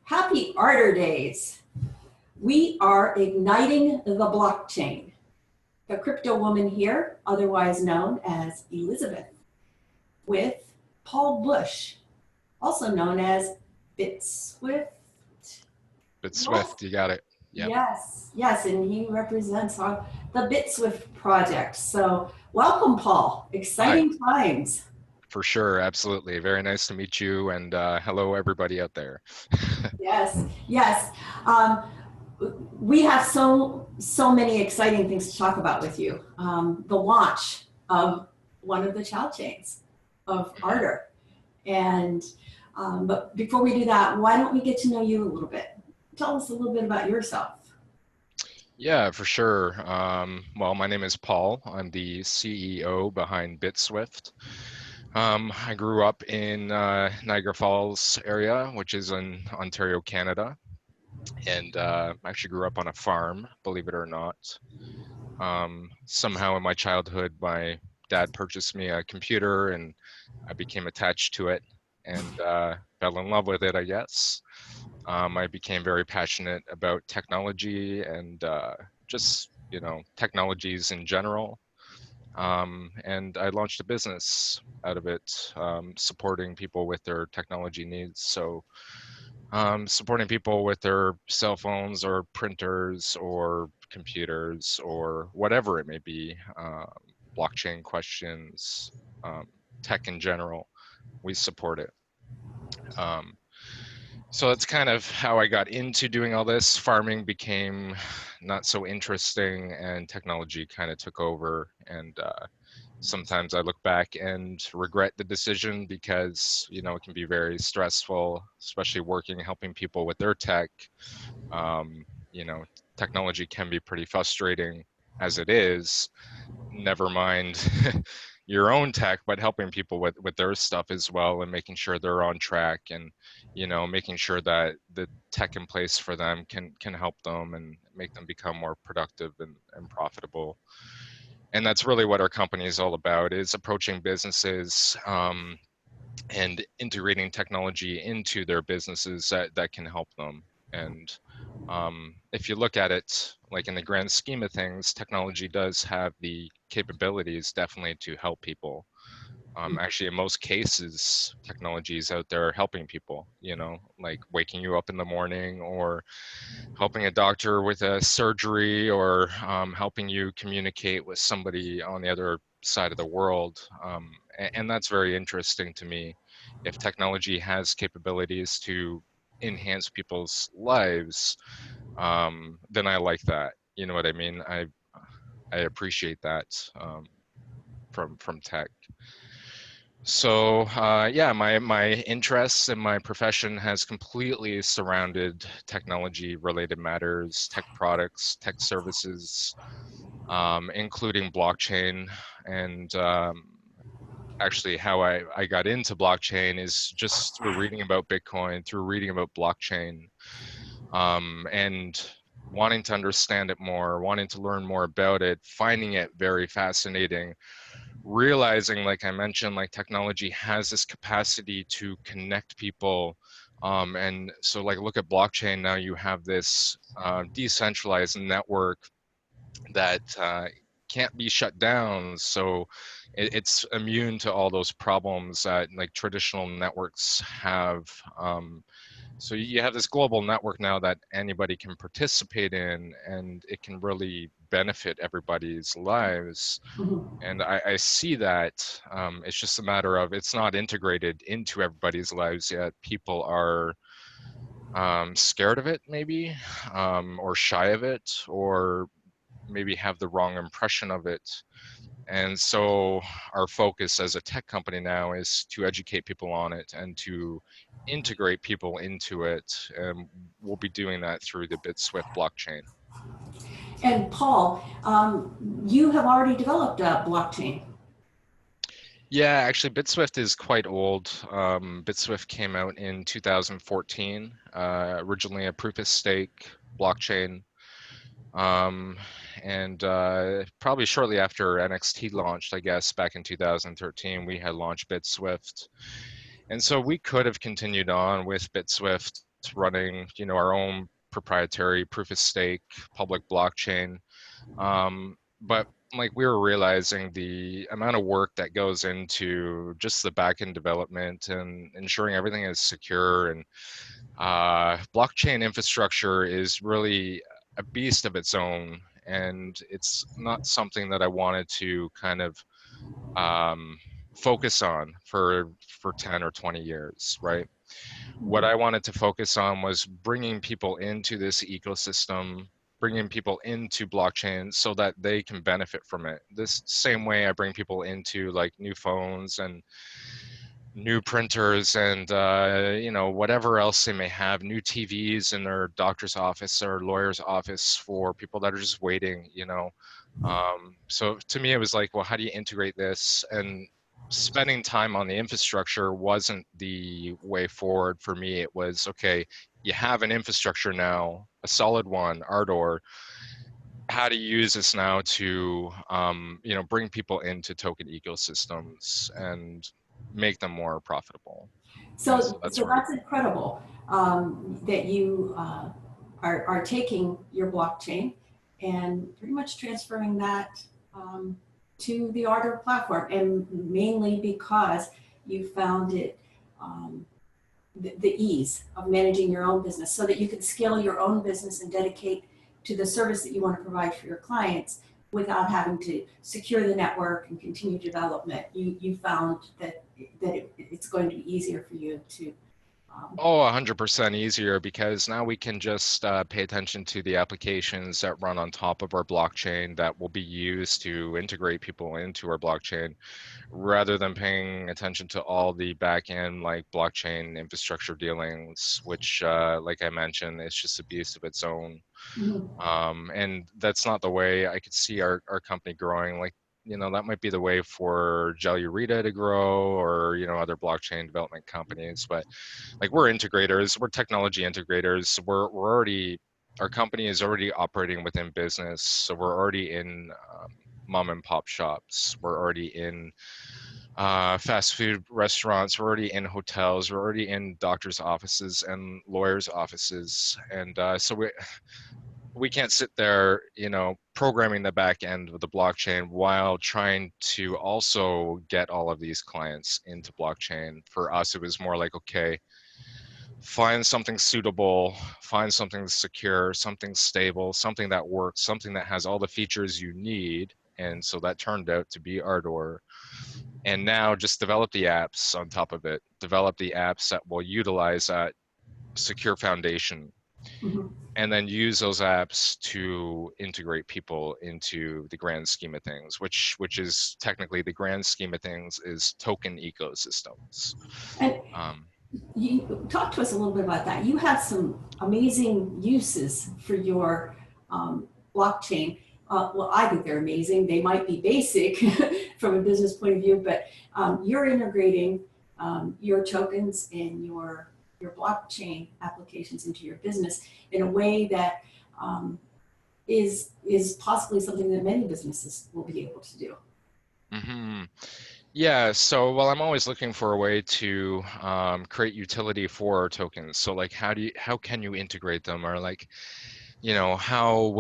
Happy Ardor Days. We are igniting the blockchain. The crypto woman here, otherwise known as Elizabeth, with Paul Busch, also known as Bitswift. Bitswift, you got it. Yep. Yes, and he represents the Bitswift project. So welcome, Paul. Exciting times. For sure, absolutely. Very nice to meet you, and hello everybody out there. Yes. We have so many exciting things to talk about with you. The launch of one of the child chains of Ardor. And but before we do that, why don't we get to know you a little bit? Tell us a little bit about yourself. Yeah, for sure. Well, my name is Paul. I'm the CEO behind Bitswift. I grew up in Niagara Falls area, which is in Ontario, Canada. And actually grew up on a farm, believe it or not. Somehow in my childhood, my dad purchased me a computer and I became attached to it and fell in love with it, I guess. I became very passionate about technology and just, technologies in general. And I launched a business out of it, supporting people with their technology needs. So supporting people with their cell phones or printers or computers or whatever it may be, blockchain questions, tech in general, we support it. So that's kind of how I got into doing all this. Farming became not so interesting and technology kind of took over. And sometimes I look back and regret the decision because, it can be very stressful, especially working, helping people with their tech. Technology can be pretty frustrating as it is, never mind your own tech, but helping people with their stuff as well and making sure they're on track and, making sure that the tech in place for them can help them and make them become more productive and profitable. And that's really what our company is all about, is approaching businesses and integrating technology into their businesses that can help them. And if you look at it, like in the grand scheme of things, technology does have the capabilities definitely to help people. Actually, in most cases, technology is out there helping people, like waking you up in the morning or helping a doctor with a surgery or helping you communicate with somebody on the other side of the world. And that's very interesting to me. If technology has capabilities to enhance people's lives, then I like that. You know what I mean? I appreciate that from tech. So yeah, my interests and my profession has completely surrounded technology related matters, tech products, tech services, including blockchain. And actually how I got into blockchain is just through reading about Bitcoin, through reading about blockchain, and wanting to understand it more, wanting to learn more about it, finding it very fascinating, realizing, like I mentioned, like technology has this capacity to connect people. And so like look at blockchain now, you have this decentralized network that can't be shut down. So it's immune to all those problems that like traditional networks have. So you have this global network now that anybody can participate in, and it can really benefit everybody's lives. And I see that. It's just a matter of it's not integrated into everybody's lives yet. People are scared of it maybe, or shy of it, or maybe have the wrong impression of it. And so our focus as a tech company now is to educate people on it and to integrate people into it. And we'll be doing that through the Bitswift blockchain. And Paul, you have already developed a blockchain. Yeah, actually Bitswift is quite old. Bitswift came out in 2014, originally a proof of stake blockchain. And probably shortly after NXT launched, I guess, back in 2013, we had launched Bitswift. And so we could have continued on with Bitswift running, our own proprietary proof of stake public blockchain. But like we were realizing the amount of work that goes into just the backend development and ensuring everything is secure, and blockchain infrastructure is really a beast of its own, and it's not something that I wanted to kind of um, focus on for 10 or 20 years, right? What I wanted to focus on was bringing people into this ecosystem, bringing people into blockchain so that they can benefit from it. This same way I bring people into like new phones and new printers and whatever else they may have, new TVs in their doctor's office or lawyer's office for people that are just waiting. So to me it was like, well, how do you integrate this? And spending time on the infrastructure wasn't the way forward for me. It was, okay, you have an infrastructure now, a solid one, Ardor. How do you use this now to bring people into token ecosystems and make them more profitable? And so So that's where that's incredible, that you are taking your blockchain and pretty much transferring that to the Ardor platform, and mainly because you found it the ease of managing your own business so that you could scale your own business and dedicate to the service that you want to provide for your clients without having to secure the network and continue development. You found that it's going to be easier for you to. 100% easier, because now we can just pay attention to the applications that run on top of our blockchain that will be used to integrate people into our blockchain, rather than paying attention to all the back end like blockchain infrastructure dealings, which like I mentioned, it's just a beast of its own. Mhm. And that's not the way I could see our company growing. Like, that might be the way for Jelly to grow, or, other blockchain development companies. But like, we're integrators, we're technology integrators. We're already, our company is already operating within business. So we're already in mom and pop shops. We're already in fast food restaurants. We're already in hotels. We're already in doctors' offices and lawyers' offices. And so we can't sit there, programming the back end of the blockchain while trying to also get all of these clients into blockchain. For us, it was more like, okay, find something suitable, find something secure, something stable, something that works, something that has all the features you need. And so that turned out to be Ardor. And now just develop the apps on top of it, develop the apps that will utilize that secure foundation, Mhm. and then use those apps to integrate people into the grand scheme of things, which is technically, the grand scheme of things is token ecosystems. And Um, you talk to us a little bit about that. You have some amazing uses for your blockchain. Well, I think they're amazing. They might be basic from a business point of view, but you're integrating your tokens and your blockchain applications into your business in a way that is possibly something that many businesses will be able to do. mhm. Yeah, so well, I'm always looking for a way to create utility for our tokens. So like, how can you integrate them, or like, how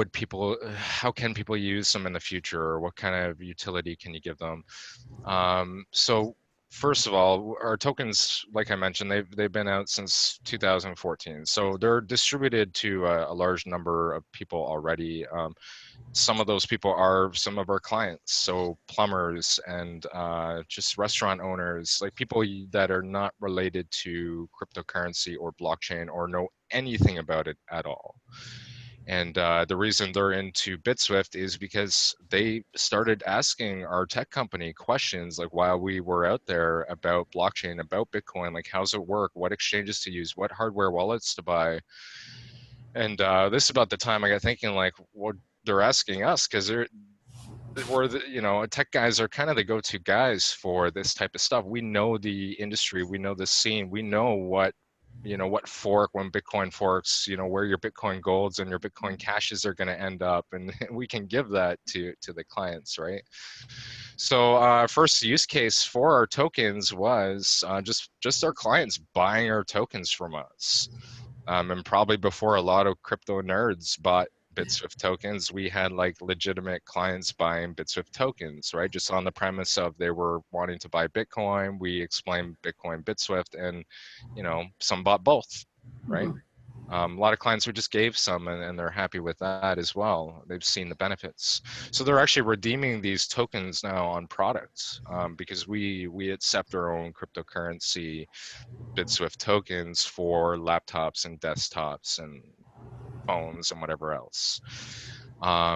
can people use them in the future, or what kind of utility can you give them? So first of all, our tokens, like I mentioned, they've been out since 2014. So they're distributed to a large number of people already. Some of those people are some of our clients, so plumbers and just restaurant owners, like people that are not related to cryptocurrency or blockchain or know anything about it at all. And the reason they're into Bitswift is because they started asking our tech company questions like, while we were out there, about blockchain, about Bitcoin, like, how's it work, what exchanges to use, what hardware wallets to buy. And this is about the time I got thinking, like, well, they're asking us because we're the, tech guys are kind of the go-to guys for this type of stuff. We know the industry, we know the scene, we know what fork, when Bitcoin forks, where your Bitcoin golds and your Bitcoin caches are going to end up, and we can give that to the clients, right? So first use case for our tokens was just our clients buying our tokens from us. And probably before a lot of crypto nerds bought Bitswift tokens, we had like legitimate clients buying Bitswift tokens, right? Just on the premise of they were wanting to buy Bitcoin. We explained Bitcoin Bitswift, and some bought both, right? Mhm. A lot of clients who just gave some, and they're happy with that as well. They've seen the benefits. So they're actually redeeming these tokens now on products, because we accept our own cryptocurrency Bitswift tokens for laptops and desktops and phones and whatever else.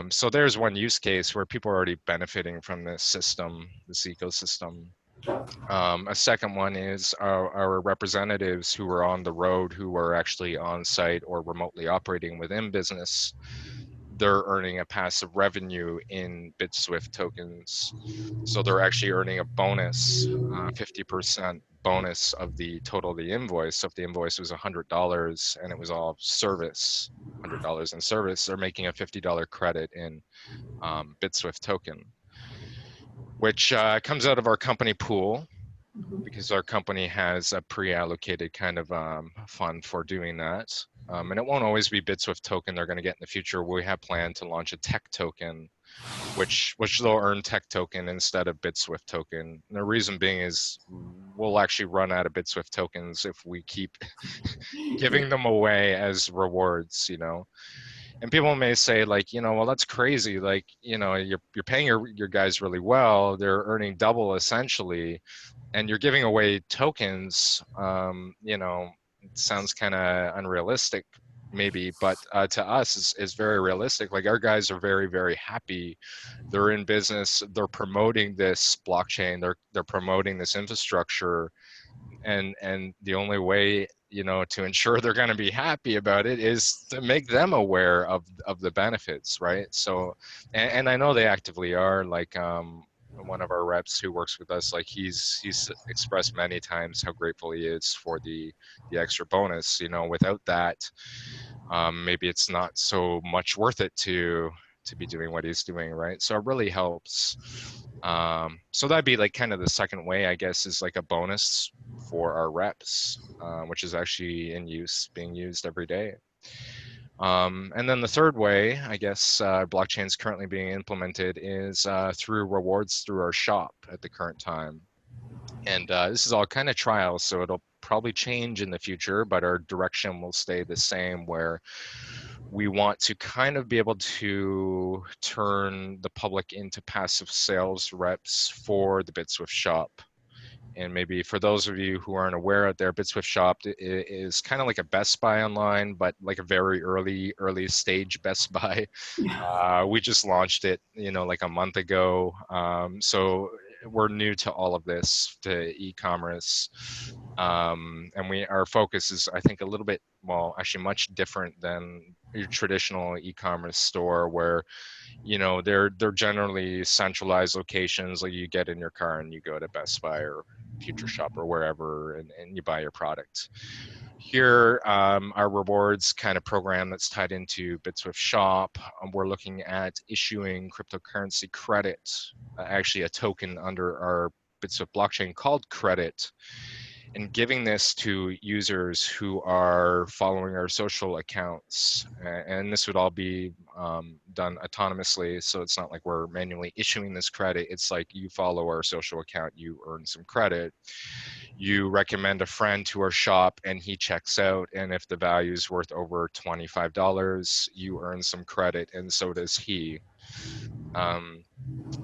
So there's one use case where people are already benefiting from this system, this ecosystem. A second one is our representatives who are on the road, who are actually on site or remotely operating within business. They're earning a passive revenue in Bitswift tokens. So they're actually earning a bonus, 50% bonus of the total of the invoice. So if the invoice was $100 and it was all service, $100 in service, they're making a $50 credit in Bitswift token, which comes out of our company pool, Mhm. because our company has a pre-allocated kind of fund for doing that. And it won't always be Bitswift token they're going to get in the future. We have planned to launch a tech token, which they'll earn tech token instead of Bitswift token. And the reason being is we'll actually run out of Bitswift tokens if we keep Yeah. giving them away as rewards, And people may say like, well, that's crazy. Like, you're paying your guys really well. They're earning double essentially, and you're giving away tokens. It sounds kind of unrealistic maybe, but to us is very realistic. Like, our guys are very, very happy. They're in business, they're promoting this blockchain, they're promoting this infrastructure, and the only way, to ensure they're going to be happy about it is to make them aware of the benefits, right? So, and I know they actively are. Like, one of our reps who works with us, like, he's expressed many times how grateful he is for the extra bonus. Without that, maybe it's not so much worth it to be doing what he's doing, right? So it really helps. So that'd be like kind of the second way, I guess, is like a bonus for our reps, which is actually being used every day. And then the third way, I guess, blockchain is currently being implemented is through rewards through our shop at the current time. And this is all kind of trial, so it'll probably change in the future, but our direction will stay the same, where we want to kind of be able to turn the public into passive sales reps for the Bitswift shop. And maybe for those of you who aren't aware out there, Bitswift Shop is kind of like a Best Buy online, but like a very early stage Best Buy. We just launched it, like a month ago. So we're new to all of this, to e-commerce. And our focus is, I think, a little bit, well, actually much different than your traditional e-commerce store, where they're generally centralized locations. Like, you get in your car and you go to Best Buy or Future Shop or wherever, and you buy your product. Here, our rewards kind of program that's tied into Bitswift Shop, we're looking at issuing cryptocurrency credit, actually a token under our Bitswift blockchain called credit, and giving this to users who are following our social accounts. And this would all be done autonomously, so it's not like we're manually issuing this credit. It's like, you follow our social account, you earn some credit. You recommend a friend to our shop and he checks out, and if the value is worth over $25, you earn some credit, and so does he.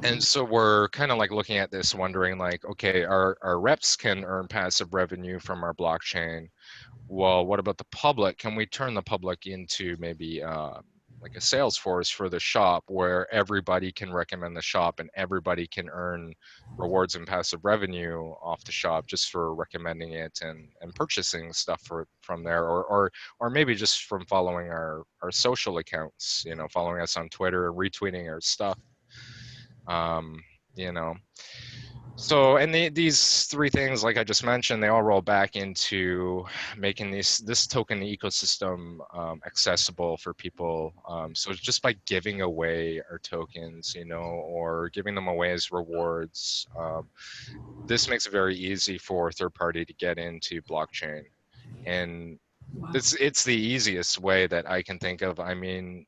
And so we're kind of like looking at this, wondering like, okay, our reps can earn passive revenue from our blockchain. Well, what about the public? Can we turn the public into maybe like a sales force for the shop, where everybody can recommend the shop and everybody can earn rewards and passive revenue off the shop just for recommending it and purchasing stuff from there, or maybe just from following our social accounts, following us on Twitter and retweeting our stuff. um, you know. So, and these three things, like I just mentioned, they all roll back into making this token ecosystem accessible for people. So just by giving away our tokens, or giving them away as rewards, this makes it very easy for a third party to get into blockchain. And Wow. It's the easiest way that I can think of. I mean,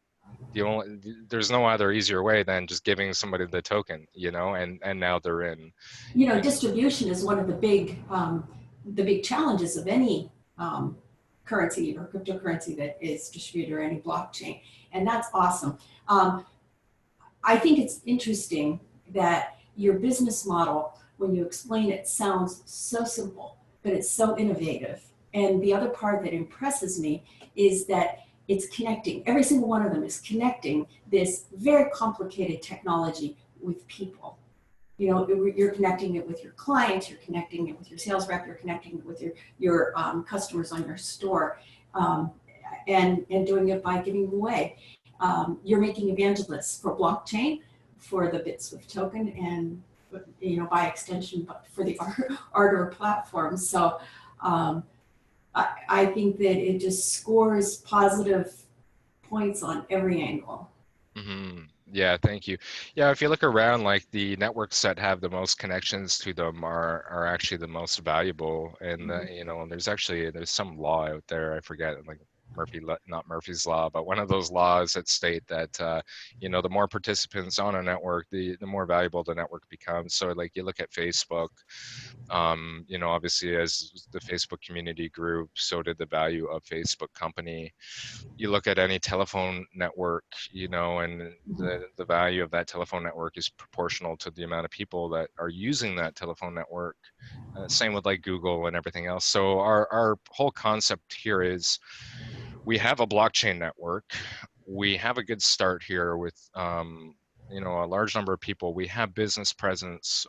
there's no other easier way than just giving somebody the token, and now they're in. Distribution is one of the big challenges of any currency or cryptocurrency that is distributed, or any blockchain, and that's awesome. I think it's interesting that your business model, when you explain it, sounds so simple, but it's so innovative. And the other part that impresses me is that it's connecting. Every single one of them is connecting this very complicated technology with people. You're connecting it with your clients, you're connecting it with your sales rep, you're connecting it with your customers on your store, and doing it by giving them away. You're making evangelists for blockchain, for the Bitswift token, and by extension, but for the Ardor Platform. So I think that it just scores positive points on every angle. Mm-hmm. Yeah, thank you. Yeah, if you look around, like the networks that have the most connections to them are actually the most valuable. And there's some law out there, I forget, like not Murphy's Law, but one of those laws that state that the more participants on a network, the more valuable the network becomes. So like you look at Facebook, obviously as the Facebook community grew, so did the value of Facebook company. You look at any telephone network, and the value of that telephone network is proportional to the amount of people that are using that telephone network. Same with like Google and everything else. So our whole concept here is we have a blockchain network. We have a good start here with a large number of people. We have business presence.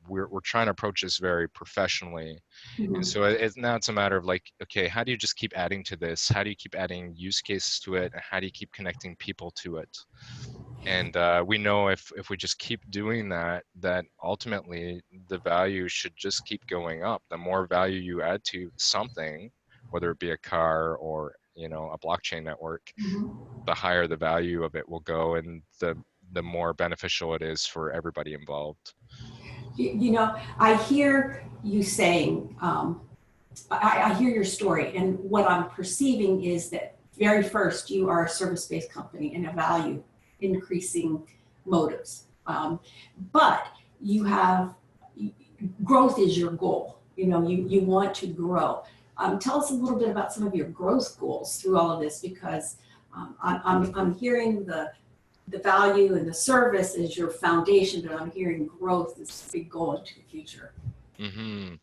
We're trying to approach this very professionally. And so now it's a matter of like, okay, how do you just keep adding to this? How do you keep adding use cases to it? And how do you keep connecting people to it? And we know if we just keep doing that, that ultimately the value should just keep going up. The more value you add to something, whether it be a car or a blockchain network, the higher the value of it will go, and the more beneficial it is for everybody involved. I hear you saying, I hear your story, and what I'm perceiving is that very first, you are a service-based company and a value increasing motives. But you have growth is your goal. You want to grow. Tell us a little bit about some of your growth goals through all of this, because I'm hearing the value and the service is your foundation, but I'm hearing growth is a big goal into the future. Mm-hmm.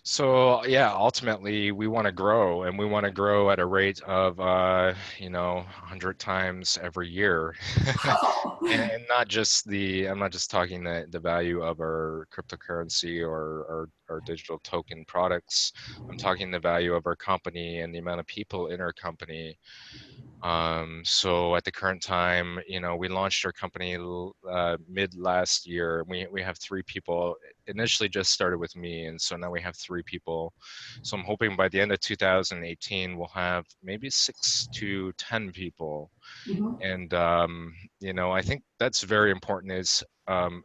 So yeah, ultimately we want to grow, and we want to grow at a rate of 100 times every year. And not just I'm not just talking the value of our cryptocurrency or our digital token products. I'm talking the value of our company and the amount of people in our company. So at the current time, we launched our company mid last year. We have 3 people. Initially just started with me, and so now we have 3 people. So I'm hoping by the end of 2018 we'll have maybe 6 to 10 people. And I think that's very important. Is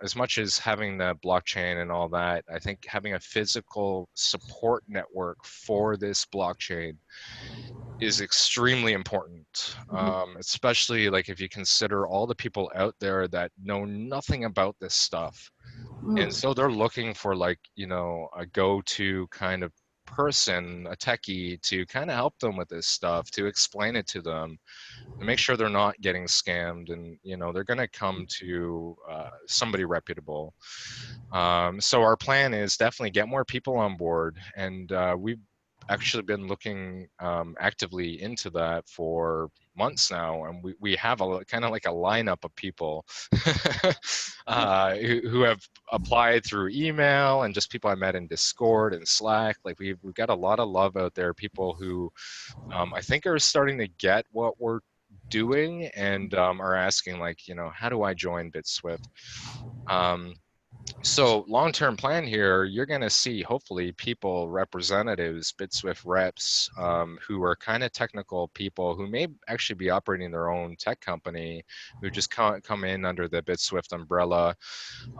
as much as having the blockchain and all that, I think having a physical support network for this blockchain is extremely important, especially like if you consider all the people out there that know nothing about this stuff. And so they're looking for like, a go-to kind of person, a techie, to kind of help them with this stuff, to explain it to them, to make sure they're not getting scammed, and they're going to come to somebody reputable. So our plan is definitely get more people on board, and we've actually been looking actively into that for months now, and we have a kind of like a lineup of people who have applied through email, and just people I met in Discord and Slack. Like we've got a lot of love out there, people who I think are starting to get what we're doing, and are asking like, how do I join Bitswift? So long-term plan here, you're going to see hopefully people, representatives, Bitswift reps, who are kind of technical people who may actually be operating their own tech company, who just come in under the Bitswift umbrella,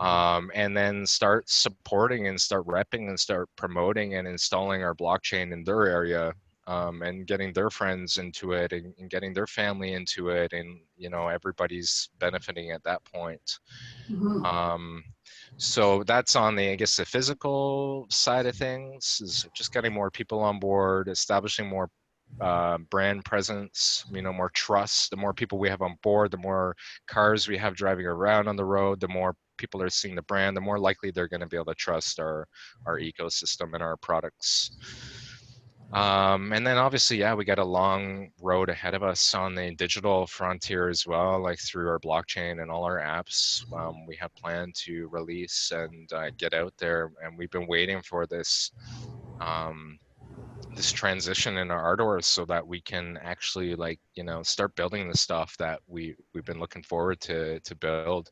and then start supporting and start repping and start promoting and installing our blockchain in their area. and getting their friends into it, and getting their family into it, and everybody's benefiting at that point. Mhm. So that's on the, I guess, the physical side of things, is just getting more people on board, establishing more brand presence, more trust. The more people we have on board, the more cars we have driving around on the road, the more people are seeing the brand, the more likely they're going to be able to trust our ecosystem and our products. And then obviously, yeah, we got a long road ahead of us on the digital frontier as well, like through our blockchain and all our apps. We have planned to release and get out there, and we've been waiting for this this transition in our Ardor so that we can actually start building the stuff that we've been looking forward to build.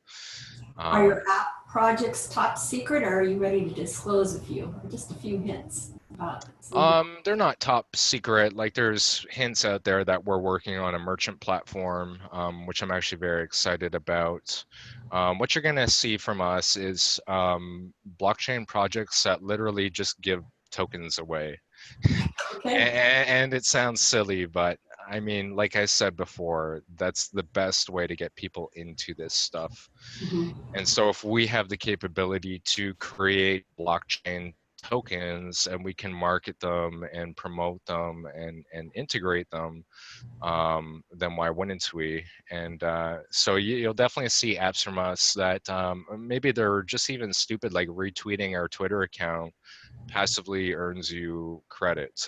Are Um, your app projects top secret, or are you ready to disclose a few, just a few hints about some? they're not top secret. Like, there's hints out there that we're working on a merchant platform, which I'm actually very excited about. What you're gonna see from us is blockchain projects that literally just give tokens away. Okay. And it sounds silly, but I mean, like I said before, that's the best way to get people into this stuff. Mhm. And so if we have the capability to create blockchain tokens, and we can market them and promote them and integrate them, then why wouldn't we? And so you'll definitely see apps from us that maybe they're just even stupid, like retweeting our Twitter account passively earns you credit.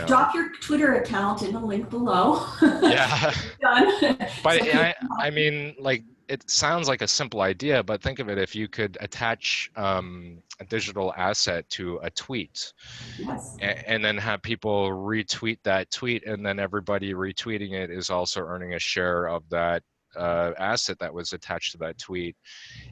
Drop your Twitter account in the link below. Yeah. Done. But So people, I mean, like, it sounds like a simple idea, but think of it, if you could attach a digital asset to a tweet, yes. and then have people retweet that tweet, and then everybody retweeting it is also earning a share of that asset that was attached to that tweet.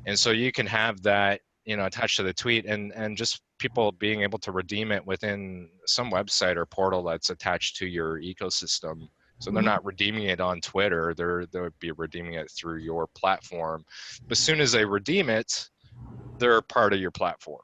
And so you can have that, attached to the tweet, and just people being able to redeem it within some website or portal that's attached to your ecosystem. So they're Mhm. not redeeming it on Twitter, they'll be redeeming it through your platform. But as soon as they redeem it, they're part of your platform.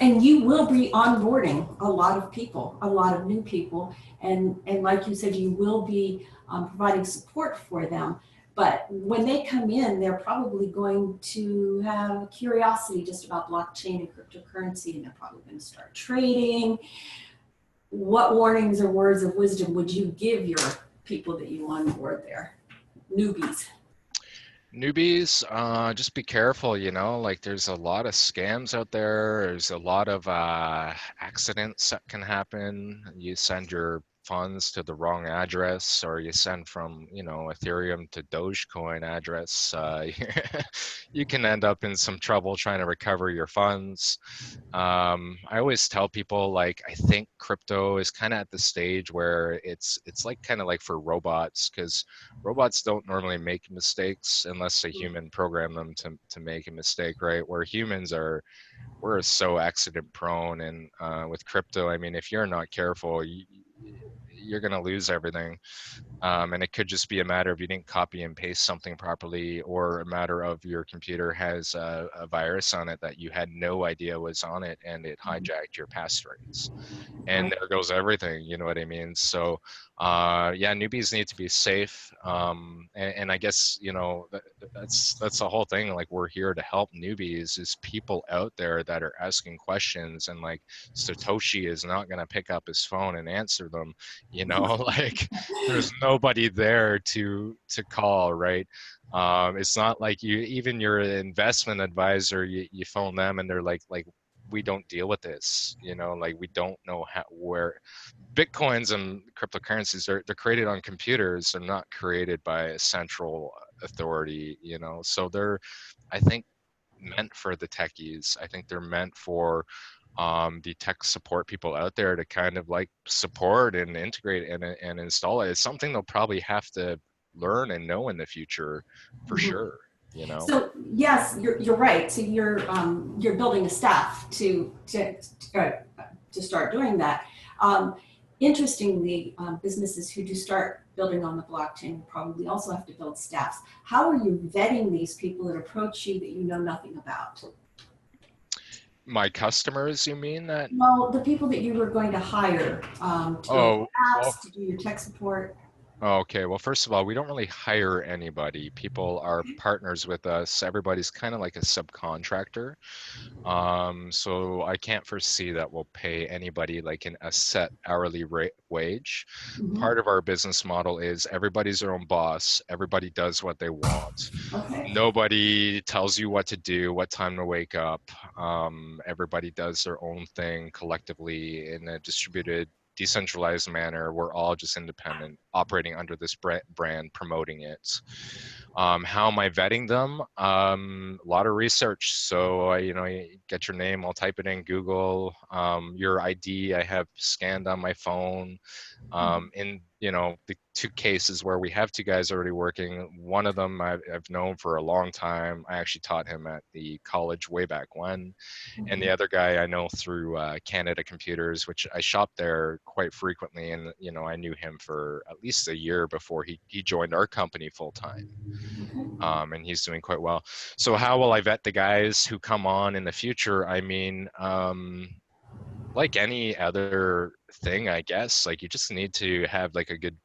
And you will be onboarding a lot of people, a lot of new people, and like you said, you will be providing support for them. But when they come in, they're probably going to have a curiosity just about blockchain and cryptocurrency, and they're probably going to start trading. What warnings or words of wisdom would you give your people that you onboard there, newbies? Newbies, just be careful, like, there's a lot of scams out there. There's a lot of accidents that can happen. You send your funds to the wrong address, or you send from, Ethereum to Dogecoin address. You can end up in some trouble trying to recover your funds. I always tell people, like, I think crypto is kind of at the stage where it's like kind of like for robots, because robots don't normally make mistakes unless a human program them to make a mistake, right? Where humans we're so accident prone. And with crypto, I mean, if you're not careful, you're going to lose everything. And it could just be a matter of you didn't copy and paste something properly, or a matter of your computer has a virus on it that you had no idea was on it, and it hijacked your passphrase, and Right. there goes everything. You know what I mean? So yeah, newbies need to be safe. And I guess, that's the whole thing. Like, we're here to help newbies, is people out there that are asking questions, and like, Satoshi is not going to pick up his phone and answer them, like, there's nobody there to call, right? It's not like even your investment advisor, you phone them and they're like, we don't deal with this, like, we don't know where Bitcoins and cryptocurrencies, they're created on computers. They're not created by a central authority, so they're, I think, meant for the techies. I think they're meant for the tech support people out there to kind of like support and integrate and install it. It's something they'll probably have to learn and know in the future, for Mhm. sure. So yes, you're right. So you're building a staff to start doing that. Um, Interestingly, businesses who do start building on the blockchain probably also have to build staffs. How are you vetting these people that approach you that you know nothing about? My customers, you mean that? Well, the people that you were going to hire to build Oh, well, apps, to do your tech support. okay. Well, first of all, we don't really hire anybody. People are Okay. partners with us. Everybody's kind of like a subcontractor. So I can't foresee that we'll pay anybody like a set hourly rate wage. Mhm. Part of our business model is everybody's their own boss. Everybody does what they want. Okay. Nobody tells you what to do, what time to wake up. Everybody does their own thing collectively in a distributed, decentralized manner. We're all just independent, operating under this brand, promoting it. How am I vetting them? A lot of research. So, you get your name, I'll type it in Google. Your ID I have scanned on my phone. In the two cases where we have two guys already working, one of them I've known for a long time. I actually taught him at the college way back when, and the Okay. other guy I know through Canada Computers, which I shop there quite frequently, and I knew him for at least a year before he joined our company full time. Okay. And he's doing quite well. So how will I vet the guys who come on in the future? I mean, like any other thing, I guess, like you just need to have like a good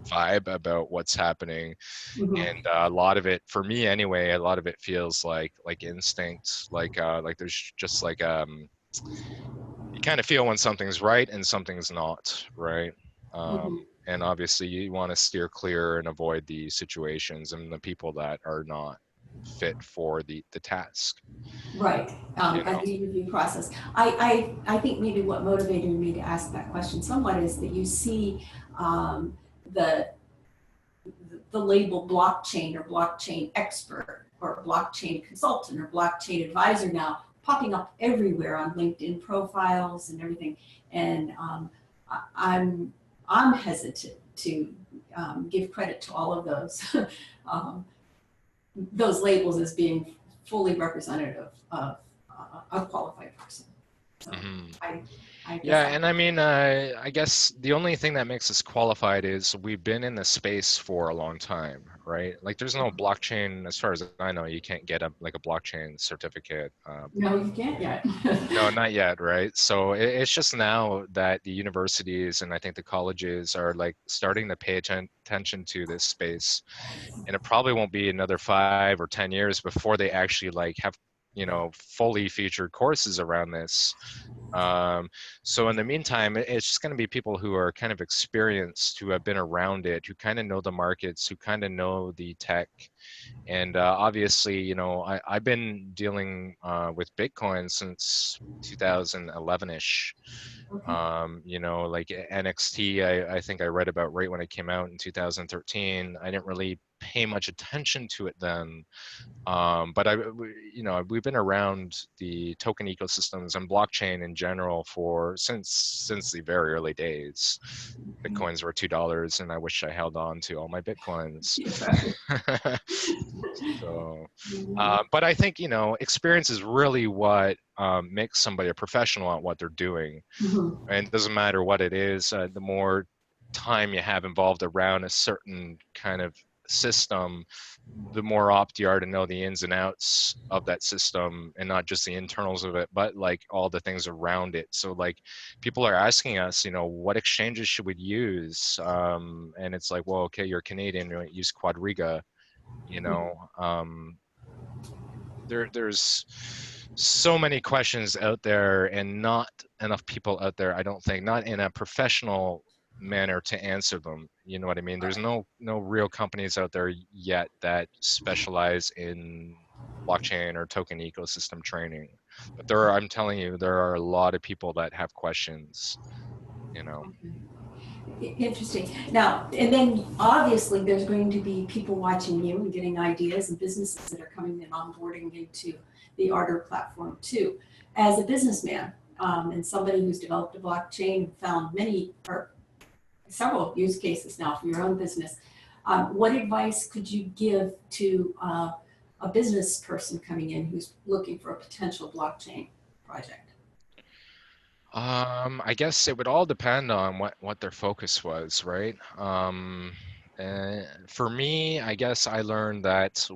vibe about what's happening. Mhm. And a lot of it, for me anyway, a lot of it feels like instinct, like there's just like you kind of feel when something's right and something's not right. Mhm. And obviously you want to steer clear and avoid the situations and the people that are not fit for the task, Right. you A know. the interview process. I think maybe what motivated me to ask that question somewhat is that you see the the label blockchain or blockchain expert or blockchain consultant or blockchain advisor now popping up everywhere on LinkedIn profiles and everything. And I, I'm hesitant to give credit to all of um, those labels as being fully representative of a qualified person. So Hmm. I I guess Yeah, I and I mean, I guess the only thing that makes us qualified is we've been in the space for a long time, right? Like, there's no blockchain, as far as I know, you can't get a blockchain certificate. no you can't yet. No, not yet, right? So it's just now that the universities and I think the colleges are like starting to pay attention to this space, and it probably won't be another 5 or 10 years before they actually like have fully featured courses around this. So in the meantime, it's just going to be people who are kind of experienced, who have been around it, who kind of know the markets, who kind of know the tech. And obviously, I've been dealing with Bitcoin since 2011-ish. Okay. Like NXT, I think I read about right when it came out in 2013. I didn't really pay much attention to it then, but we've been around the token ecosystems and blockchain in general for since the very early days. Okay. Bitcoins were $2, and I wish I held on to all my Bitcoins. Right. So, Mhm. but I think experience is really what makes somebody a professional at what they're doing, Mhm. and it doesn't matter what it is. The more time you have involved around a certain kind of system, the more apt you are to know the ins and outs of that system, and not just the internals of it, but like all the things around it. So like people are asking us, what exchanges should we use? And it's like, well, okay, you're Canadian, use Quadriga, you know. There's so many questions out there and not enough people out there, I don't think, not in a professional manner to answer them. You know what I mean? There's no real companies out there yet that specialize in blockchain or token ecosystem training. But I'm telling you, there are a lot of people that have questions, you know. Interesting. Now, and then obviously there's going to be people watching you and getting ideas and businesses that are coming in onboarding into the Ardor platform too. As a businessman and somebody who's developed a blockchain and found many or several use cases now for your own business, what advice could you give to a business person coming in who's looking for a potential blockchain project? I guess it would all depend on what their focus was, right? For me, I guess I learned that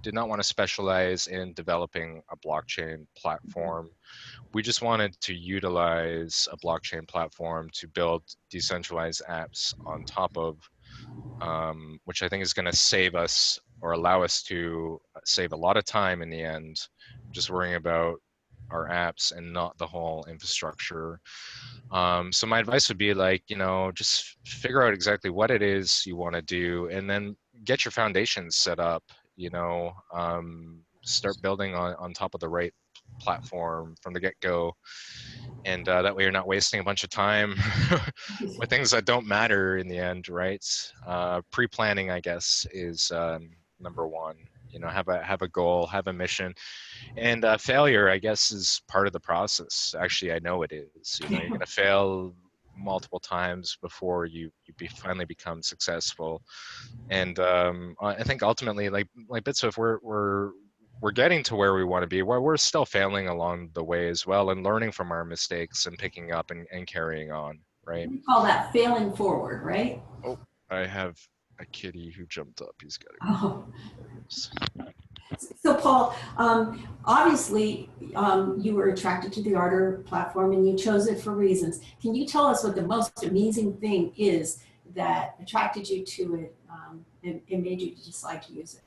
did not want to specialize in developing a blockchain platform. We just wanted to utilize a blockchain platform to build decentralized apps on top of, which I think is going to save us or allow us to save a lot of time in the end, just worrying about our apps and not the whole infrastructure. So my advice would be like, just figure out exactly what it is you want to do, and then get your foundations set up, start building on top of the right platform from the get-go. And that way you're not wasting a bunch of time with things that don't matter in the end, right? Pre-planning, I guess, is number one. Have a goal, have a mission. And failure, I guess, is part of the process. Actually, I know it is. You're going to fail multiple times before you finally become successful. And I think ultimately, like Bitswift, we're getting to where we want to be. Where we're still failing along the way as well, and learning from our mistakes and picking up and carrying on. Right. We call that failing forward, right? Oh, I have a kitty who jumped up. He's got to Oh. go. So Paul, obviously you were attracted to the Ardor platform and you chose it for reasons. Can you tell us what the most amazing thing is that attracted you to it and made you decide to use it?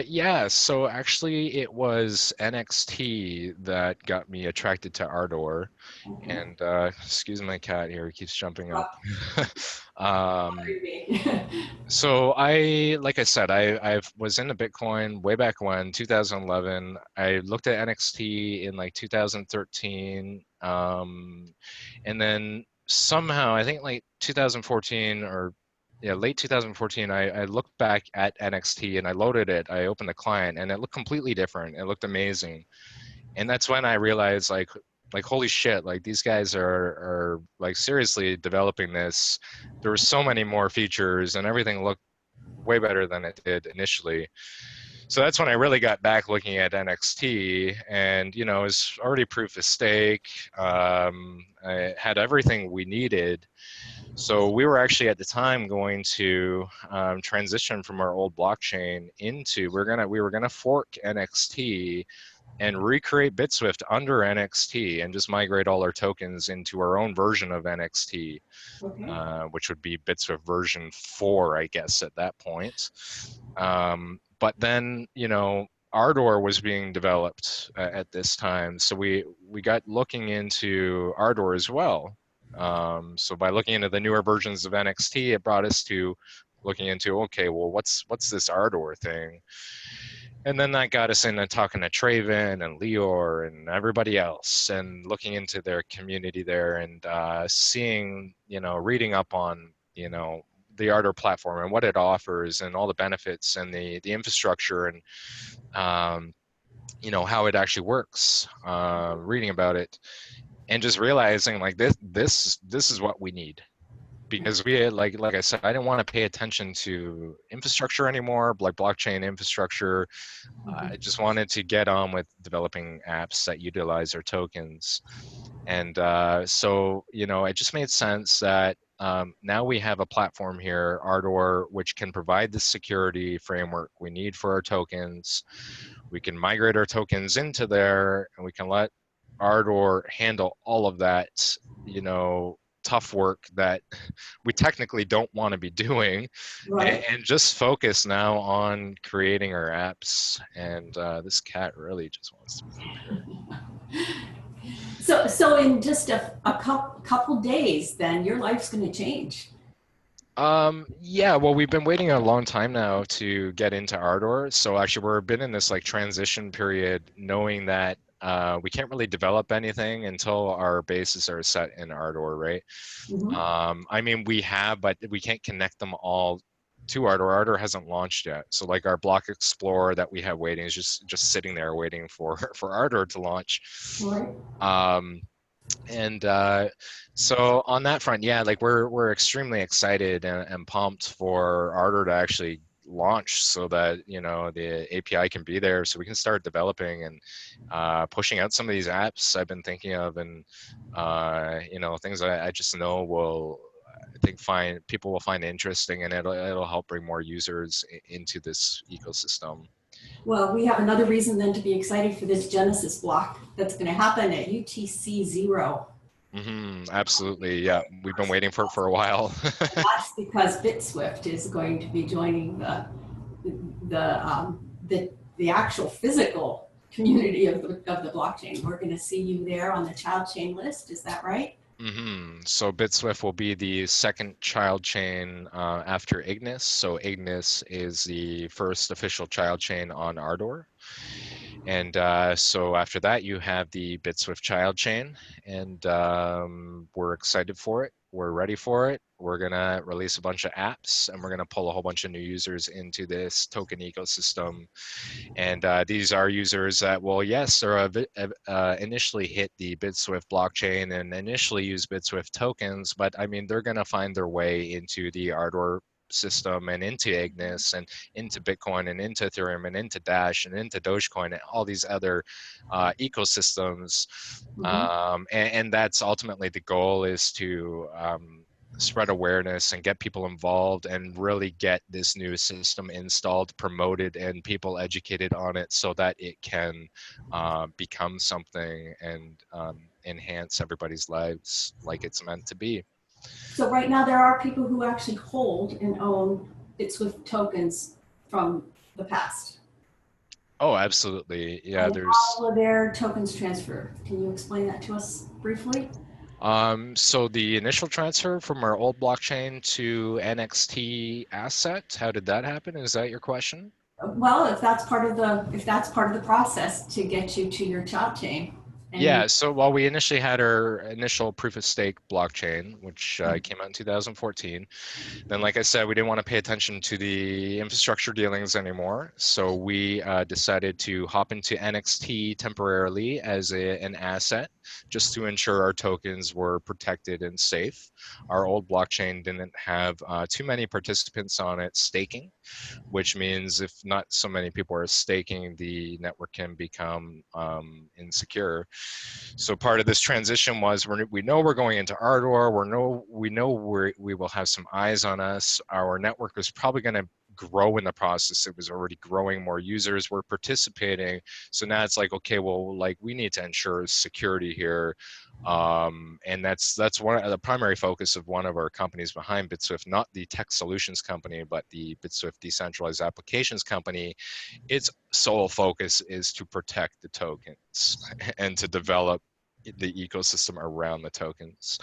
Yeah, so actually it was NXT that got me attracted to Ardor. Okay. And excuse my cat here, he keeps jumping up. Me. So like I said, I was into Bitcoin way back when, 2011. I looked at NXT in like 2013, and then somehow I think like 2014 or yeah, late 2014, I looked back at NXT and I loaded it. I opened the client and it looked completely different. It looked amazing, and that's when I realized like holy shit, like these guys are like seriously developing this. There were so many more features and everything looked way better than it did initially. So that's when I really got back looking at NXT, and it was already proof of stake. I had everything we needed. So we were actually at the time going to transition from our old blockchain into we were gonna fork NXT and recreate Bitswift under NXT and just migrate all our tokens into our own version of NXT, Okay. which would be Bitswift version 4, I guess, at that point. But then, Ardor was being developed at this time, so we got looking into Ardor as well. So by looking into the newer versions of NXT, it brought us to looking into, okay, well, what's this Ardor thing? And then that got us into talking to Traven and Leor and everybody else, and looking into their community there, and seeing, reading up on, the Ardor platform and what it offers and all the benefits and the infrastructure and, how it actually works, reading about it, and just realizing like this is what we need. Because we had, like I said, I didn't want to pay attention to infrastructure anymore, like blockchain infrastructure. I just wanted to get on with developing apps that utilize our tokens. And so, it just made sense that now we have a platform here, Ardor, which can provide the security framework we need for our tokens. We can migrate our tokens into there, and we can let Ardor handle all of that, tough work that we technically don't want to be doing, Right. and just focus now on creating our apps. And this cat really just wants to poop here. So in just a couple days, then your life's going to change. Yeah, well, we've been waiting a long time now to get into Ardor. So actually we've been in this like transition period, knowing that we can't really develop anything until our bases are set in Ardor, right? I mean, we have, but we can't connect them all to Ardor. Ardor hasn't launched yet. So like our block explorer that we have waiting is just sitting there waiting for Ardor to launch. Right. And so on that front, yeah, like we're extremely excited and pumped for Ardor to actually launch, so that the API can be there, so we can start developing and pushing out some of these apps I've been thinking of, and things I just know will think people will find interesting, and it'll help bring more users into this ecosystem. Well, we have another reason then to be excited for this Genesis block that's going to happen at UTC 0. Absolutely, yeah. We've been waiting for a while. That's because Bitswift is going to be joining the actual physical community of the blockchain. We're going to see you there on the child chain list. Is that right? So Bitswift will be the second child chain after Ignis. So Ignis is the first official child chain on Ardor. And so after that, you have the Bitswift child chain, and we're excited for it. We're ready for it. We're gonna release a bunch of apps, and we're gonna pull a whole bunch of new users into this token ecosystem. And these are users that will, yes, or initially hit the Bitswift blockchain and initially use Bitswift tokens, but I mean, they're gonna find their way into the Ardor system and into Ignis and into Bitcoin and into Ethereum and into Dash and into Dogecoin and all these other ecosystems. And that's ultimately the goal, is to spread awareness and get people involved and really get this new system installed, promoted, and people educated on it so that it can become something and enhance everybody's lives like it's meant to be. So right now there are people who actually hold and own Bitswift tokens from the past. Oh, absolutely. Yeah, And there's how will their tokens transfer? Can you explain that to us briefly? so the initial transfer from our old blockchain to NXT asset, how did that happen? Is that your question? Well, if that's part of the process to get you to your child chain. Yeah, so while we initially had our initial proof of stake blockchain, which came out in 2014, then, like I said, we didn't want to pay attention to the infrastructure dealings anymore. So we decided to hop into NXT temporarily as an asset, just to ensure our tokens were protected and safe. Our old blockchain didn't have too many participants on it staking, which means if not so many people are staking, the network can become insecure. So part of this transition was we know we're going into Ardor. We know we will have some eyes on us. Our network is probably going to grow in the process. It was already growing, more users were participating. So now it's like, okay, well, like we need to ensure security here. And that's one of the primary focus of one of our companies behind Bitswift, not the tech solutions company, but the Bitswift decentralized applications company. Its sole focus is to protect the tokens and to develop the ecosystem around the tokens.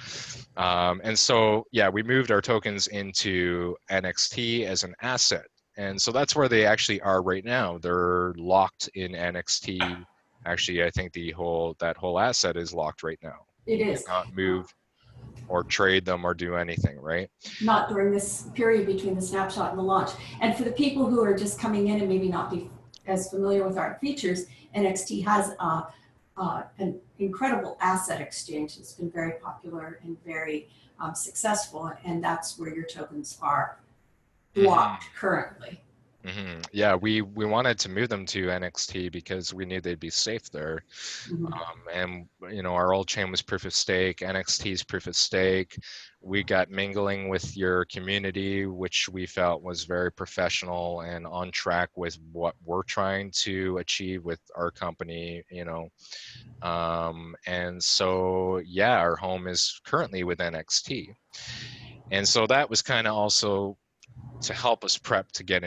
And so, yeah, we moved our tokens into NXT as an asset. And so that's where they actually are right now. They're locked in NXT. Actually, I think that whole asset is locked right now. It You is. cannot move or trade them or do anything, right? Not during this period between the snapshot and the launch. And for the people who are just coming in and maybe not be as familiar with our features, NXT has an incredible asset exchange. It's been very popular and very successful, and that's where your tokens are blocked currently. Yeah, we wanted to move them to NXT because we knew they'd be safe there. And our old chain was proof of stake, NXT's proof of stake. We got mingling with your community, which we felt was very professional and on track with what we're trying to achieve with our company, and so, yeah, our home is currently with NXT. And so that was kind of also to help us prep to get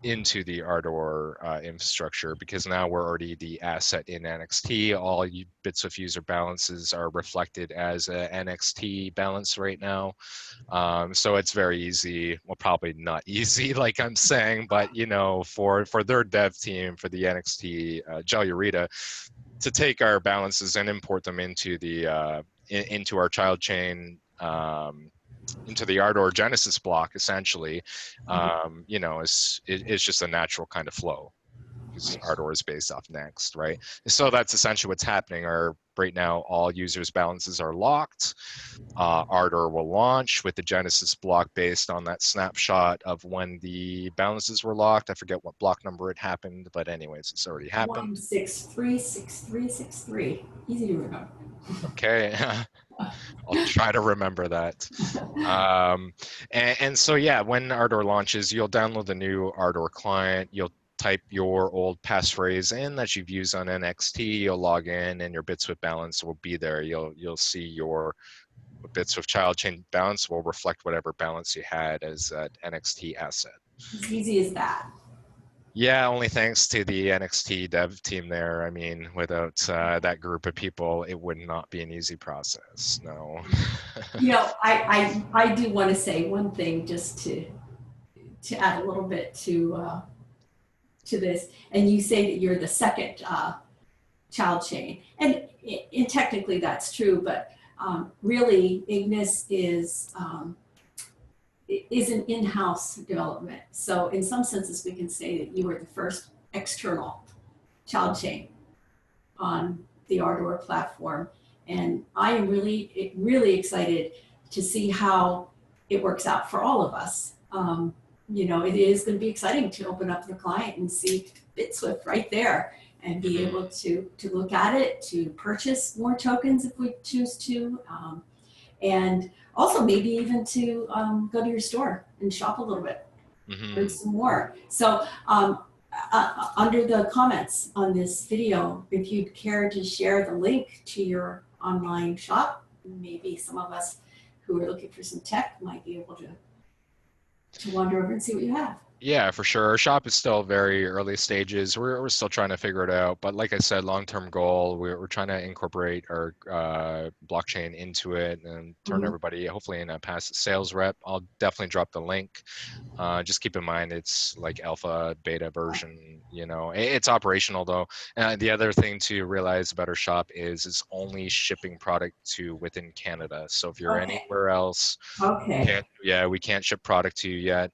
into the Ardor infrastructure, because now we're already the asset in NXT. All bits of user balances are reflected as a NXT balance right now. So it's very easy. Well, probably not easy, like I'm saying, but for their dev team, for the NXT Jellurita, to take our balances and import them into into our child chain, into the Ardor Genesis block, essentially, it's just a natural kind of flow, because Ardor is based off Next, right? So that's essentially what's happening. Right now, all users' balances are locked. Ardor will launch with the Genesis block based on that snapshot of when the balances were locked. I forget what block number it happened, but anyways, it's already happened. 1636363. Easy to remember. Okay. I'll try to remember that. And so, yeah, when Ardor launches, you'll download the new Ardor client. You'll type your old passphrase in that you've used on NXT. You'll log in, and your Bitswift balance will be there. You'll see your Bitswift child chain balance will reflect whatever balance you had as that NXT asset. As easy as that. Yeah, only thanks to the NXT dev team there. I mean, without that group of people, it would not be an easy process. No. I do want to say one thing just to add a little bit to this. And you say that you're the second child chain, and technically that's true, but really Ignis is an in-house development. So in some senses, we can say that you were the first external child chain on the Ardor platform. And I am really excited to see how it works out for all of us. It is going to be exciting to open up the client and see Bitswift right there and be able to look at it, to purchase more tokens if we choose to, and also maybe even to go to your store and shop a little bit, learn some more. So under the comments on this video, if you'd care to share the link to your online shop, maybe some of us who are looking for some tech might be able to wander over and see what you have. Yeah, for sure. Our shop is still very early stages. We're still trying to figure it out. But like I said, long-term goal, we're trying to incorporate our blockchain into it and turn everybody hopefully in a passive sales rep. I'll definitely drop the link. Just keep in mind it's like alpha, beta version, it's operational though. And the other thing to realize about our shop is it's only shipping product to within Canada. So if you're anywhere else, we can't ship product to you yet.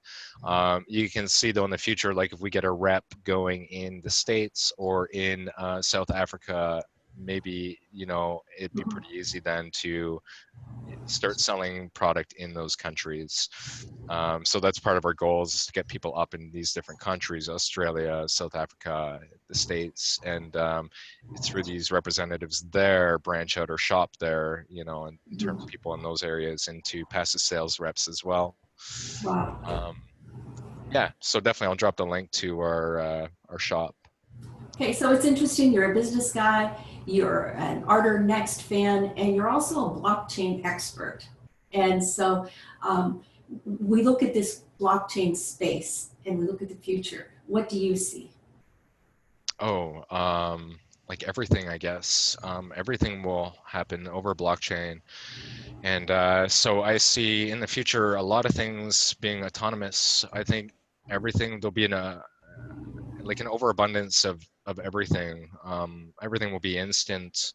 You can see though in the future, like if we get a rep going in the States or in South Africa, maybe, it'd be pretty easy then to start selling product in those countries. So that's part of our goals, is to get people up in these different countries, Australia, South Africa, the States, and through these representatives there, branch out or shop there, and turn people in those areas into passive sales reps as well. Wow. Yeah, so definitely I'll drop the link to our shop. Okay, so it's interesting. You're a business guy, you're an Ardor Next fan, and you're also a blockchain expert. And so we look at this blockchain space and we look at the future. What do you see? Like everything, I guess. Everything will happen over blockchain. And so I see in the future a lot of things being autonomous. I think there'll be like an overabundance of everything. Everything will be instant.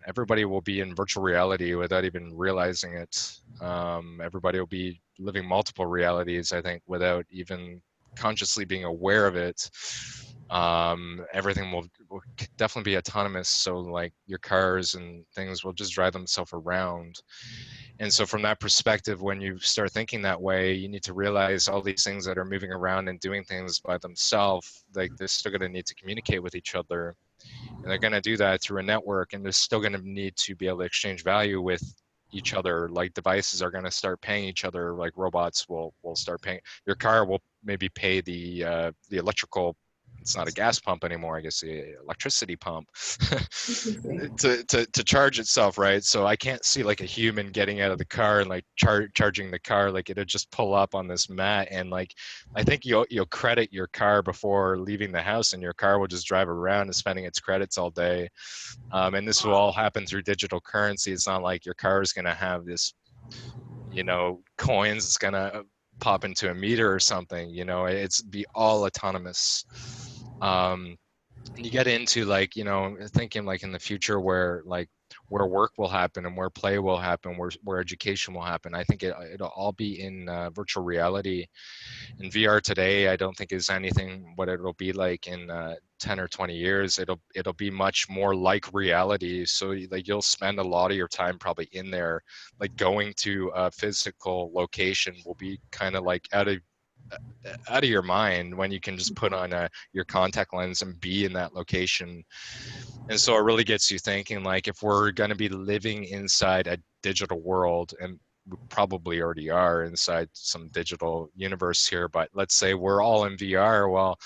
Everybody will be in virtual reality without even realizing it. Everybody will be living multiple realities, I think, without even consciously being aware of it. Everything will definitely be autonomous. So like your cars and things will just drive themselves around. And so from that perspective, when you start thinking that way, you need to realize all these things that are moving around and doing things by themselves, like they're still going to need to communicate with each other. And they're going to do that through a network, and they're still going to need to be able to exchange value with each other. Like devices are going to start paying each other, like robots will start paying. Your car will maybe pay the electrical, it's not a gas pump anymore, I guess the electricity pump to charge itself, right? So I can't see like a human getting out of the car and like charging the car. Like it'll just pull up on this mat, and like I think you'll credit your car before leaving the house, and your car will just drive around and spending its credits all day. And this will all happen through digital currency. It's not like your car is going to have this, coins. It's going to pop into a meter or something. It's be all autonomous. You get into like, thinking like in the future where work will happen and where play will happen, where education will happen. I think it'll all be in virtual reality. And VR today, I don't think is anything what it'll be like in 10 or 20 years. It'll be much more like reality. So like you'll spend a lot of your time probably in there, like going to a physical location will be kind of like out of out of your mind when you can just put on your contact lens and be in that location. And so it really gets you thinking, like, if we're going to be living inside a digital world, and we probably already are inside some digital universe here, but let's say we're all in VR, well,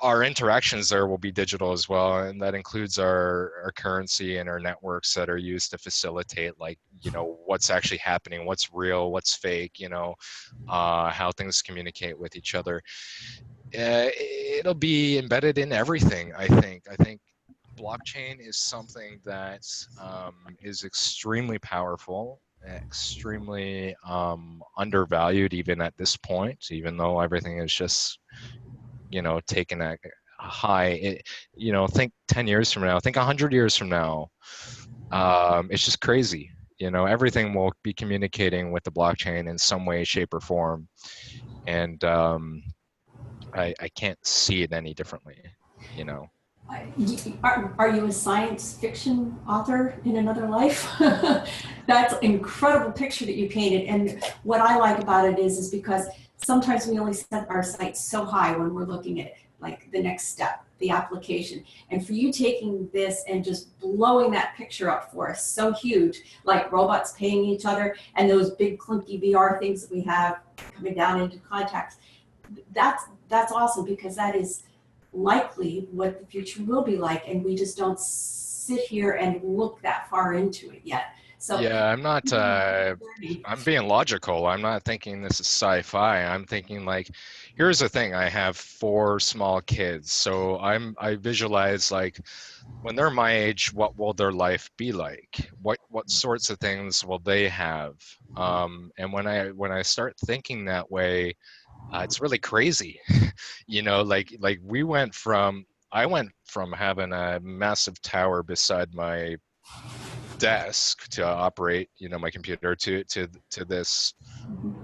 our interactions there will be digital as well, and that includes our currency and our networks that are used to facilitate, like, what's actually happening, what's real, what's fake, how things communicate with each other. It'll be embedded in everything. I think blockchain is something that is extremely powerful, extremely undervalued even at this point, even though everything is just taken a high. Think 10 years from now, think 100 years from now. It's just crazy. Everything will be communicating with the blockchain in some way, shape, or form. And I can't see it any differently, Are you a science fiction author in another life? That's an incredible picture that you painted. And what I like about it is because sometimes we only set our sights so high when we're looking at like the next step, the application. And for you taking this and just blowing that picture up for us, so huge, like robots paying each other and those big clunky VR things that we have coming down into contacts. That's awesome, because that is likely what the future will be like, and we just don't sit here and look that far into it yet. So yeah, I'm being logical. I'm not thinking this is sci-fi. I'm thinking, like, here's the thing. I have 4 small kids, so I visualize, like, when they're my age, what will their life be like? What sorts of things will they have? And when I start thinking that way, it's really crazy. Like I went from having a massive tower beside my desk to operate, my computer, to this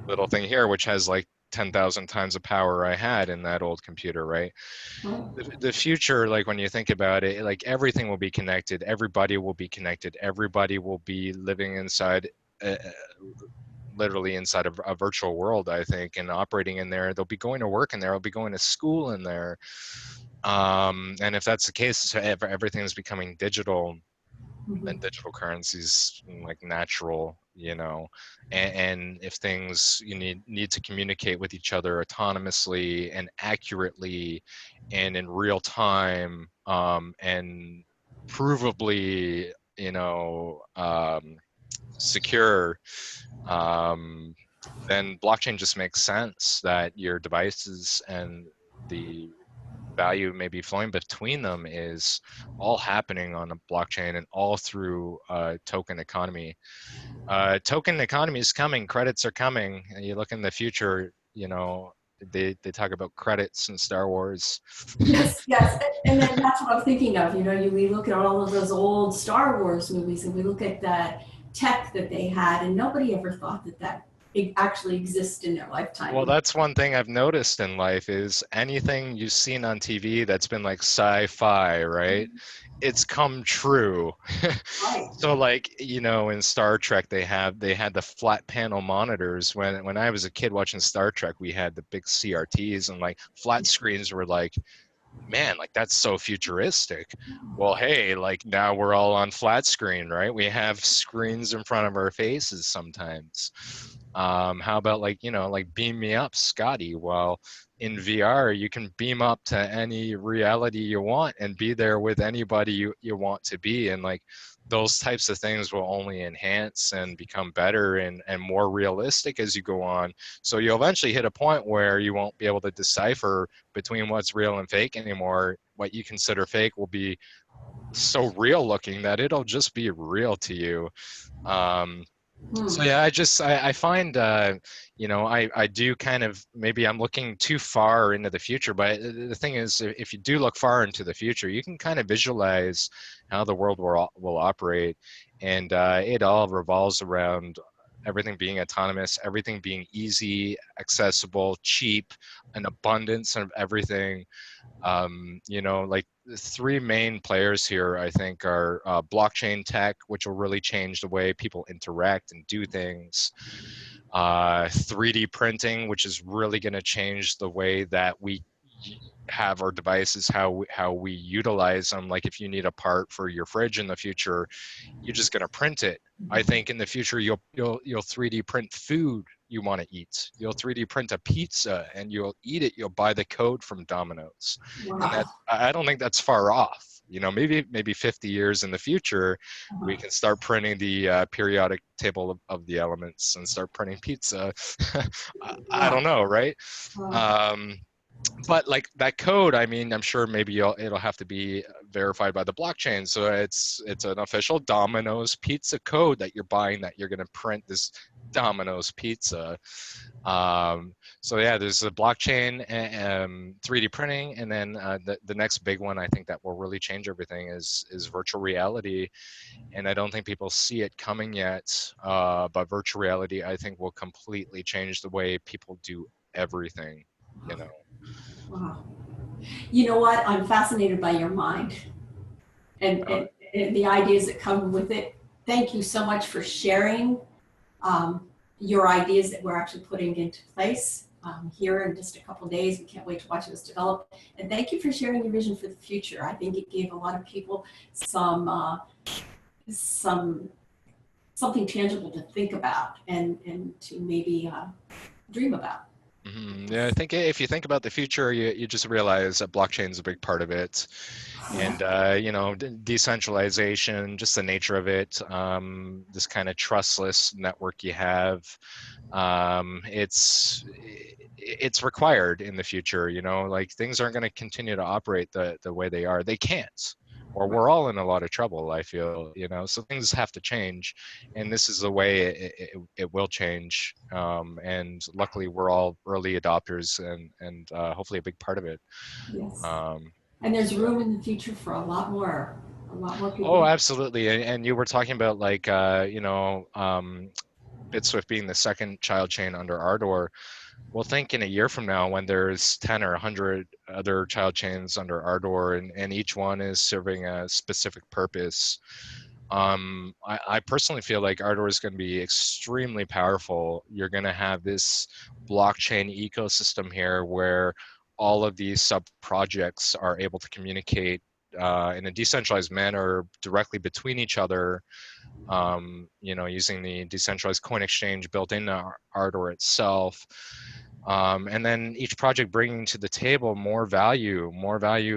little thing here, which has like 10,000 times the power I had in that old computer, right? The future, like, when you think about it, like, everything will be connected, everybody will be connected, everybody will be living inside literally inside of a virtual world, I think, and operating in there. They'll be going to work in there, they'll be going to school in there. And if that's the case, if everything's becoming digital, and digital currencies, like, natural, and if things you need to communicate with each other autonomously and accurately and in real time, and provably, secure, then blockchain just makes sense, that your devices and the value maybe flowing between them is all happening on a blockchain, and all through token economy. Token economy is coming, credits are coming, and you look in the future, they talk about credits in Star Wars. Yes, yes. And then that's what I'm thinking of. We look at all of those old Star Wars movies and we look at that tech that they had, and nobody ever thought that it actually exists in their lifetime. Well, that's one thing I've noticed in life, is anything you've seen on TV that's been like sci-fi, right? It's come true. Right. So, like, in Star Trek, they had the flat panel monitors. When I was a kid watching Star Trek, we had the big CRTs, and, like, flat screens were like, man, like, that's so futuristic. Well, hey, like, now we're all on flat screen, right? We have screens in front of our faces sometimes. How about, like, like, beam me up, Scotty? Well, in VR, you can beam up to any reality you want and be there with anybody you want to be. And, like, those types of things will only enhance and become better and more realistic as you go on. So you'll eventually hit a point where you won't be able to decipher between what's real and fake anymore. What you consider fake will be so real looking that it'll just be real to you. So yeah, I find, I do kind of, maybe I'm looking too far into the future, but the thing is, if you do look far into the future, you can kind of visualize how the world will operate, and it all revolves around everything being autonomous, everything being easy, accessible, cheap, an abundance of everything. Like, the 3 main players here, I think, are blockchain tech, which will really change the way people interact and do things. 3D printing, which is really going to change the way that we have our devices, how we utilize them. Like if you need a part for your fridge in the future, you're just going to print it. I think in the future you'll 3D print food you want to eat. You'll 3D print a pizza and you'll eat it. You'll buy the code from Domino's, and that Wow. I don't think that's far off. You know, maybe 50 years in the future, we can start printing the periodic table of the elements and start printing pizza. I don't Wow. know, right? Wow. Um, but like that code, I mean, I'm sure maybe it'll have to be verified by the blockchain. So it's an official Domino's pizza code that you're buying, that you're going to print this Domino's pizza. So yeah, there's a blockchain and 3D printing, and then the next big one I think that will really change everything is virtual reality. And I don't think people see it coming yet, but virtual reality I think will completely change the way people do everything. You know. Wow. You know what? I'm fascinated by your mind and, Uh, and the ideas that come with it. Thank you so much for sharing um, your ideas that we're actually putting into place here in just a couple of days. We can't wait to watch this develop. And thank you for sharing your vision for the future. I think it gave a lot of people some something tangible to think about and to maybe dream about. Yeah, I think if you think about the future, you just realize that blockchain is a big part of it, and you know, decentralization, just the nature of it, this kind of trustless network you have, it's required in the future. You know, like things aren't going to continue to operate the way they are. They can't, or Right. we're all in a lot of trouble, I feel. You know, so things have to change, and this is the way it will change. And luckily, we're all early adopters, and hopefully a big part of it. Yes. Um, And there's so. room in the future for a lot more Oh, people. absolutely. And you were talking about like you know, Bitswift being the second child chain under Ardor. Well, think in a year from now when there's 10 or 100 other child chains under Ardor, and each one is serving a specific purpose. I personally feel like Ardor is going to be extremely powerful. You're going to have this blockchain ecosystem here where all of these sub projects are able to communicate in a decentralized manner directly between each other, you know, using the decentralized coin exchange built into Ardor itself. And then each project bringing to the table more value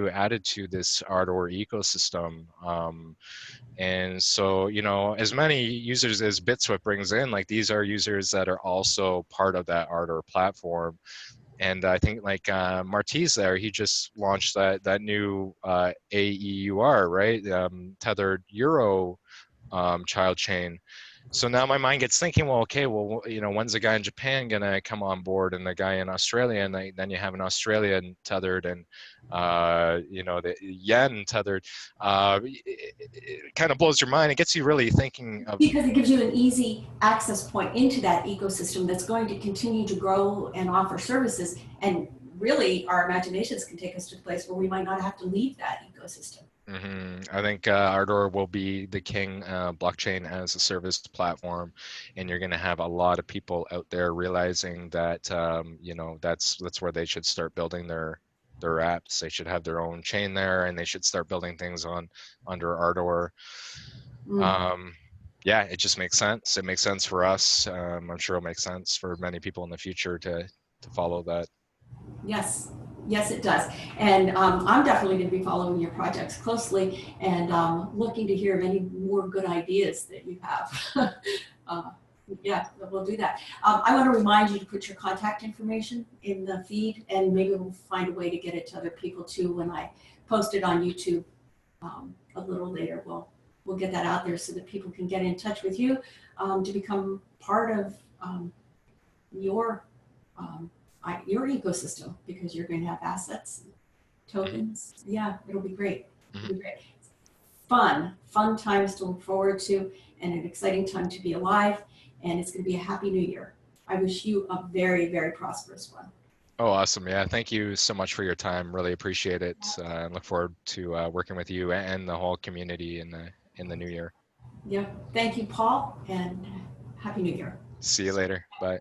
added to this Ardor ecosystem. And so, you know, as many users as Bitswift brings in, like these are users that are also part of that Ardor platform. And I think like Martiz there, he just launched that new AEUR, right? Tethered Euro child chain. So now my mind gets thinking, well, okay, well, you know, when's the guy in Japan gonna come on board, and the guy in Australia, and then you have an Australian tethered, and you know, the yen tethered. It kind of blows your mind. It gets you really thinking of. Because it gives you an easy access point into that ecosystem that's going to continue to grow and offer services. And really, our imaginations can take us to a place where we might not have to leave that ecosystem. I think Ardor will be the king blockchain as a service platform, and you're going to have a lot of people out there realizing that you know, that's where they should start building their apps. They should have their own chain there, and they should start building things on under Ardor. Mm, Um, yeah, it just makes sense. It makes sense for us. I'm sure it'll make sense for many people in the future to follow that. yes, yes, it does. And I'm definitely going to be following your projects closely and looking to hear of any more good ideas that you have. uh, yeah, we'll do that. I want to remind you to put your contact information in the feed, and maybe we'll find a way to get it to other people too when I post it on YouTube a little later. We'll get that out there so that people can get in touch with you to become part of your um, your ecosystem, because you're going to have assets, tokens. Yeah, it'll be great. Mm-hmm. It'll be great. Fun times to look forward to, and an exciting time to be alive. And it's going to be a happy new year. I wish you a very, very prosperous one. Oh, awesome. Yeah. Thank you so much for your time. Really appreciate it. And look forward to working with you and the whole community in the new year. Yeah. Thank you, Paul, and happy new year. See you later. Bye.